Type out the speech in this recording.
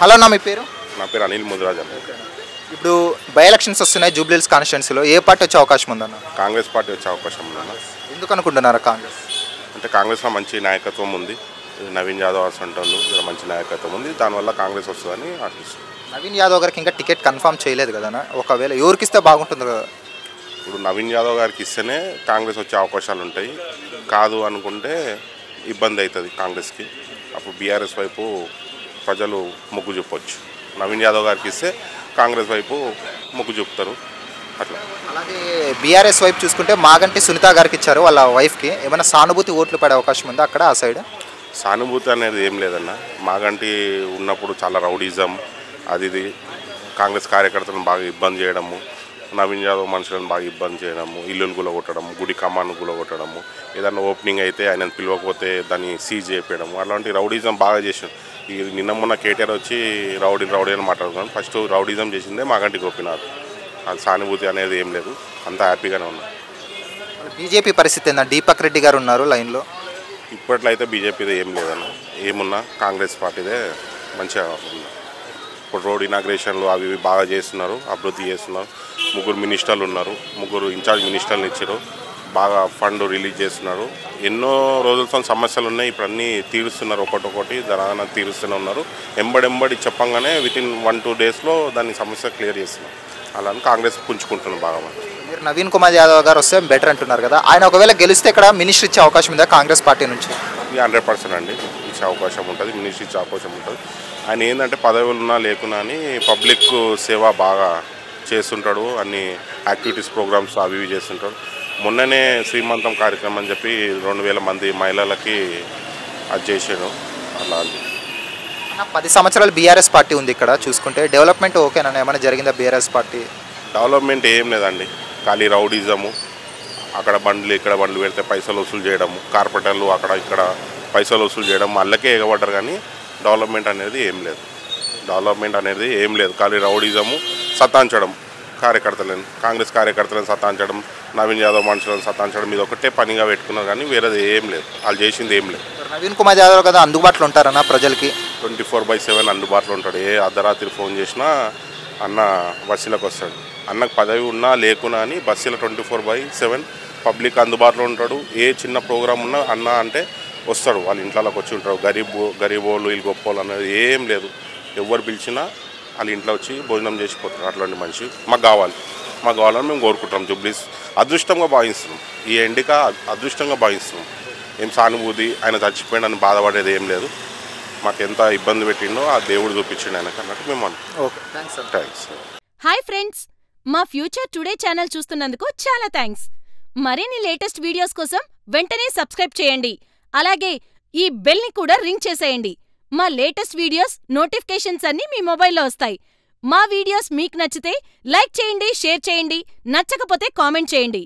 Hello అన్న, మీ పేరు? నా పేరు అనిల్ ముదిరాజ్ అన్న. ఇప్పుడు బై ఎలక్షన్స్ వస్తున్నాయి జూబ్లీహిల్స్ కాన్స్టిట్యున్సీలో. ఏ పార్టీ వచ్చే అవకాశం ఉందన్న? కాంగ్రెస్ పార్టీ వచ్చే అవకాశం ఉందన్న. ఎందుకు అనుకుంటున్నారా కాంగ్రెస్? అంటే కాంగ్రెస్లో మంచి నాయకత్వం ఉంది. నవీన్ యాదవ్ అసంటోళ్ళు మంచి నాయకత్వం ఉంది. దానివల్ల కాంగ్రెస్ వస్తుందని ఆశిస్తుంది. నవీన్ యాదవ్ గారికి ఇంకా టికెట్ కన్ఫర్మ్ చేయలేదు కదన్నా. ఒకవేళ ఎవరికి ఇస్తే బాగుంటుంది కదా? ఇప్పుడు నవీన్ యాదవ్ గారికి ఇస్తేనే కాంగ్రెస్ వచ్చే అవకాశాలు ఉంటాయి. కాదు అనుకుంటే ఇబ్బంది అవుతుంది కాంగ్రెస్కి. అప్పుడు బీఆర్ఎస్ వైపు ప్రజలు మొగ్గు చూపవచ్చు. నవీన్ యాదవ్ గారికి ఇస్తే కాంగ్రెస్ వైపు మొగ్గు చూపుతారు. అట్లా అలాగే బీఆర్ఎస్ వైపు చూసుకుంటే మాగంటి సునీత గారికి ఇచ్చారు, వాళ్ళ వైఫ్కి. ఏమైనా సానుభూతి ఓట్లు పడే అవకాశం ఉందా అక్కడ, ఆ సైడ్? సానుభూతి అనేది ఏం లేదన్న. మాగంటి ఉన్నప్పుడు చాలా రౌడీజం అది కాంగ్రెస్ కార్యకర్తలను బాగా ఇబ్బంది చేయడము, నవీన్ యాదవ్ మనుషులను బాగా ఇబ్బంది చేయడము, ఇల్లును గులగొట్టడము, గుడి కమాను గులగొట్టడము, ఏదన్నా ఓపెనింగ్ అయితే ఆయన పిలవకపోతే దాన్ని సీజ్ చేయడము, అలాంటి రౌడీజం బాగా చేసాం. ఈ నిన్న మొన్న కేటీఆర్ వచ్చి రౌడీ అని మాట్లాడుతున్నాను. ఫస్ట్ రౌడీజం చేసిందే మాగంటి గోపీనాథ్. అది సానుభూతి అనేది ఏం లేదు, అంతా హ్యాపీగానే ఉన్నాం. బీజేపీ పరిస్థితి ఏందా? దీపక్ రెడ్డి గారు ఉన్నారు లైన్లో. ఇప్పట్లో అయితే బీజేపీదే ఏం లేదన్న. ఏమున్నా కాంగ్రెస్ పార్టీదే మంచిగా ఉంది. ఇప్పుడు రోడ్ ఇనాగ్రేషన్లు అవి ఇవి బాగా చేస్తున్నారు, అభివృద్ధి చేస్తున్నారు. 3 మినిస్టర్లు ఉన్నారు, 3 ఇన్ఛార్జ్ మినిస్టర్లు ఇచ్చారు. బాగా ఫండ్ రిలీజ్ చేస్తున్నారు. ఎన్నో రోజులతో సమస్యలు ఉన్నాయి, ఇప్పుడు అన్నీ తీరుస్తున్నారు. ఒకటి ధనాన్ని తీరుస్తూనే ఉన్నారు. ఎంబడి చెప్పంగానే వితిన్ 1-2 డేస్లో దాని సమస్య క్లియర్ చేస్తున్నారు. అలా కాంగ్రెస్ పుంజుకుంటున్నారు బాగా. మీరు నవీన్ కుమార్ యాదవ్ గారు వస్తే బెటర్ అంటున్నారు కదా, ఆయన ఒకవేళ గెలిస్తే ఇక్కడ మినిస్టర్ ఇచ్చే అవకాశం ఉందా కాంగ్రెస్ పార్టీ నుంచి? 100% అండి ఇచ్చే అవకాశం ఉంటుంది, మినిస్టర్ ఇచ్చే అవకాశం ఉంటుంది. ఆయన ఏంటంటే పదవులు ఉన్నా లేకున్నా అని పబ్లిక్ సేవ బాగా చేస్తుంటాడు. అన్ని యాక్టివిటీస్ ప్రోగ్రామ్స్ అవి ఇవి చేస్తుంటాడు. మొన్ననే శ్రీమంతం కార్యక్రమం అని చెప్పి 2000 మంది మహిళలకి అది చేసాడు. అలా 10 సంవత్సరాలు బీఆర్ఎస్ పార్టీ ఉంది ఇక్కడ చూసుకుంటే. డెవలప్మెంట్ ఓకేనా? ఏమైనా జరిగిందా బీఆర్ఎస్ పార్టీ? డెవలప్మెంట్ ఏం లేదండి, ఖాళీ రౌడీజము. అక్కడ బండ్లు ఇక్కడ బండ్లు పెడితే పైసలు వసూలు చేయడము, కార్పొరేటర్లు అక్కడ ఇక్కడ పైసలు వసూలు చేయడం, అల్లకే ఎగబడ్డారు. కానీ డెవలప్మెంట్ అనేది ఏం లేదు. ఖాళీ రౌడీజము, సతాంచడం కార్యకర్తలను, కాంగ్రెస్ కార్యకర్తలను సతాంచడం, నవీన్ యాదవ్ మనుషులను సతాంచడం, ఇది ఒకటే పనిగా పెట్టుకున్నారు. కానీ వేరేది ఏం లేదు, వాళ్ళు చేసింది ఏం లేదు. నవీన్ కుమార్ యాదవ్ కదా అందుబాటులో ఉంటారన్న ప్రజలకి? 24/7 అందుబాటులో ఉంటాడు. ఏ అర్ధరాత్రి ఫోన్ చేసినా అన్న బస్సులకు వస్తాడు. అన్నకు పదవి ఉన్నా లేకున్నా అని బస్సులో 24/7 పబ్లిక్ అందుబాటులో ఉంటాడు. ఏ చిన్న ప్రోగ్రామ్ ఉన్నా అన్న అంటే వస్తాడు. వాళ్ళ ఇంట్లోకి వచ్చి ఉంటారు. గరీబోళ్ళు వీళ్ళు గొప్పోళ్ళు అనేది ఏం లేదు. ఎవరు పిలిచినా వాళ్ళ ఇంట్లో వచ్చి భోజనం చేసిపోతారు. అట్లాంటి మనిషి మాకు కావాలని మేము కోరుకుంటాం. జూబ్లీస్ అదృష్టంగా భావిస్తున్నాం. ఈ ఎండిక అదృష్టంగా భావిస్తున్నాం. ఏం సానుభూతి, ఆయన చచ్చిపోయిందని బాధపడేది ఏం లేదు. మాకు ఎంత ఇబ్బంది పెట్టిండో ఆ దేవుడు చూపించిండు ఆయనకు అన్నట్టు మేము థ్యాంక్స్. హాయ్ ఫ్రెండ్స్, మా ఫ్యూచర్ టుడే ఛానల్ చూస్తున్నందుకు చాలా థ్యాంక్స్. మరిన్ని లేటెస్ట్ వీడియోస్ కోసం వెంటనే సబ్స్క్రైబ్ చేయండి. అలాగే ఈ బెల్ ని కూడా రింగ్ చేసేయండి. మా లేటెస్ట్ వీడియోస్ నోటిఫికేషన్స్ అన్నీ మీ మొబైల్లో వస్తాయి. మా వీడియోస్ మీకు నచ్చితే లైక్ చేయండి, షేర్ చేయండి, నచ్చకపోతే కామెంట్ చేయండి.